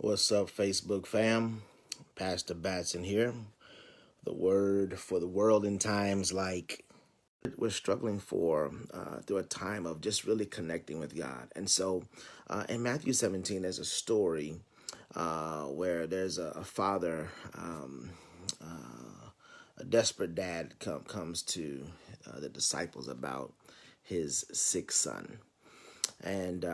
What's up, Facebook fam? Pastor Batson here. The word for the world in times like we're struggling for through a time of just really connecting with God. And so in Matthew 17, there's a story where there's a father, a desperate dad comes to the disciples about his sick son. And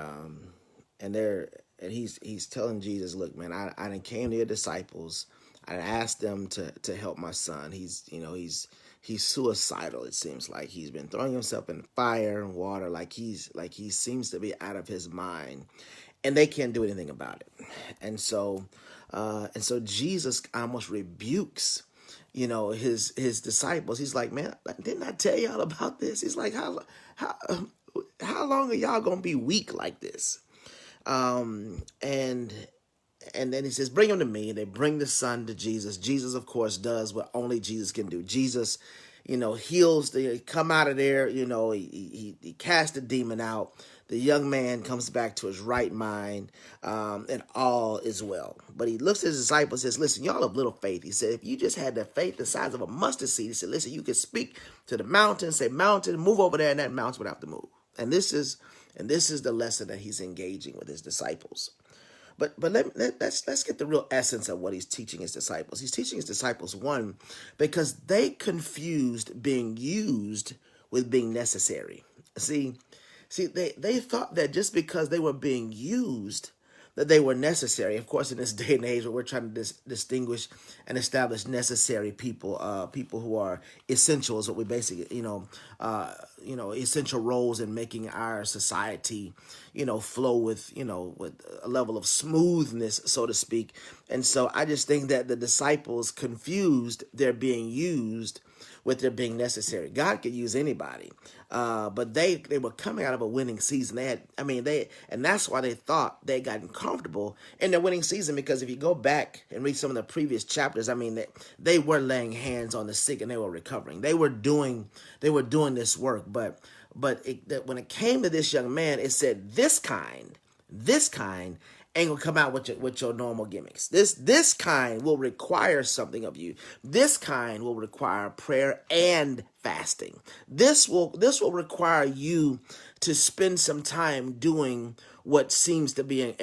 he's telling Jesus, look, man, I done came to your disciples. I asked them to help my son. He's suicidal. It seems like he's been throwing himself in fire and water, like he seems to be out of his mind, and they can't do anything about it. And so Jesus almost rebukes his disciples. He's like, man, didn't I tell y'all about this? He's like, how long are y'all gonna be weak like this? And then he says, bring him to me. They bring the son to Jesus. Jesus, of course, does what only Jesus can do. Jesus, heals come out of there. He cast the demon out. The young man comes back to his right mind, and all is well. But he looks at his disciples and says, listen, y'all have little faith. He said, if you just had the faith the size of a mustard seed, he said, listen, you could speak to the mountain, say, mountain, move over there, and that mountain would have to move. And this is the lesson that he's engaging with his disciples. But let's get the real essence of what he's teaching his disciples. He's teaching his disciples, one, because they confused being used with being necessary. See, they thought that just because they were being used, that they were necessary. Of course, in this day and age where we're trying to distinguish and establish necessary people, people who are essential is what we basically, essential roles in making our society, flow with a level of smoothness, so to speak. And so I just think that the disciples confused their being used with their being necessary. God could use anybody, but they were coming out of a winning season. And that's why they thought they had gotten comfortable in their winning season. Because if you go back and read some of the previous chapters, they were laying hands on the sick and they were recovering. They were doing this work. But when it came to this young man, it said this kind ain't gonna come out with your normal gimmicks. This kind will require something of you. This kind will require prayer and fasting. This will require you to spend some time doing what seems to be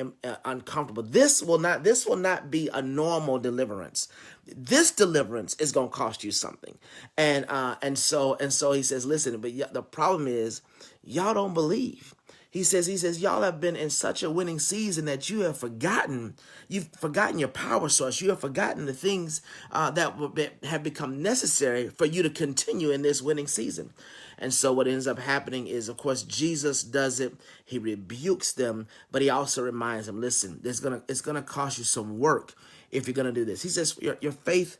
uncomfortable. This will not be a normal deliverance. This deliverance is gonna cost you something. And so he says, listen, but the problem is y'all don't believe. He says, y'all have been in such a winning season that you've forgotten your power source. You have forgotten the things that have become necessary for you to continue in this winning season. And so what ends up happening is, of course, Jesus does it. He rebukes them, but he also reminds them, listen, it's gonna cost you some work if you're gonna do this. He says your faith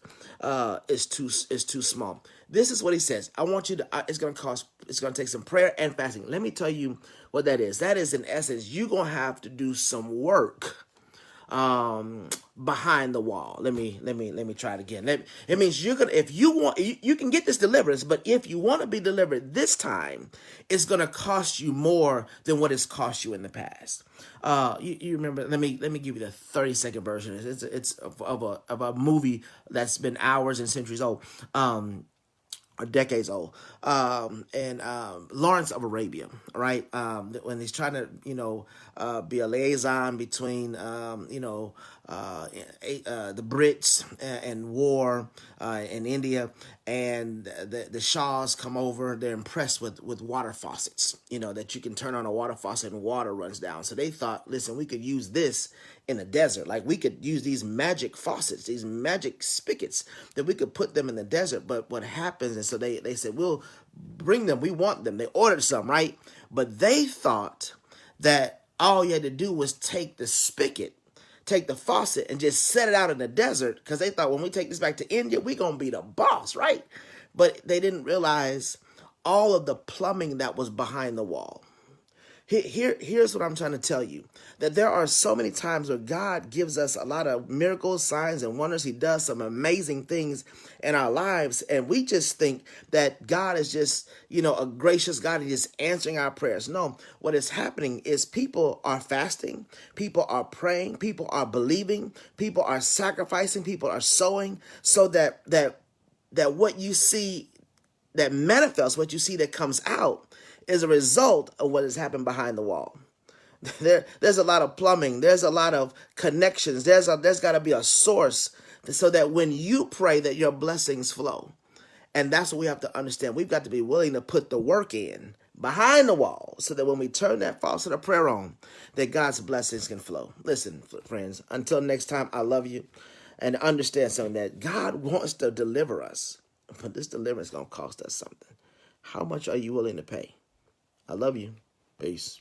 is too small. This is what he says. I want you to. It's gonna take some prayer and fasting. Let me tell you what that is. That is, in essence, you're gonna have to do some work behind the wall. Let me try it again. It means if you want, you can get this deliverance, but if you want to be delivered this time, it's gonna cost you more than what it's cost you in the past. You remember? Let me give you the 30-second version. It's of a movie that's been hours and centuries old. Or decades old, and Lawrence of Arabia, right? When he's trying to, be a liaison between, the Brits and war in India, and the Shahs come over. They're impressed with water faucets, that you can turn on a water faucet and water runs down. So they thought, listen, we could use this in the desert. Like we could use these magic faucets, these magic spigots, that we could put them in the desert. But what happens, and so they said, we'll bring them. We want them. They ordered some, right? But they thought that all you had to do was take the faucet and just set it out in the desert, because they thought when we take this back to India, we're going to be the boss, right? But they didn't realize all of the plumbing that was behind the wall. Here's what I'm trying to tell you, that there are so many times where God gives us a lot of miracles, signs, and wonders. He does some amazing things in our lives, and we just think that God is just, a gracious God. He's just answering our prayers. No, what is happening is people are fasting, people are praying, people are believing, people are sacrificing, people are sowing, so that what you see that manifests, what you see that comes out, is a result of what has happened behind the wall. There's a lot of plumbing. There's a lot of connections. There's got to be a source so that when you pray, that your blessings flow. And that's what we have to understand. We've got to be willing to put the work in behind the wall so that when we turn that faucet of prayer on, that God's blessings can flow. Listen, friends, until next time, I love you. And understand something, that God wants to deliver us. But this deliverance is going to cost us something. How much are you willing to pay? I love you. Peace.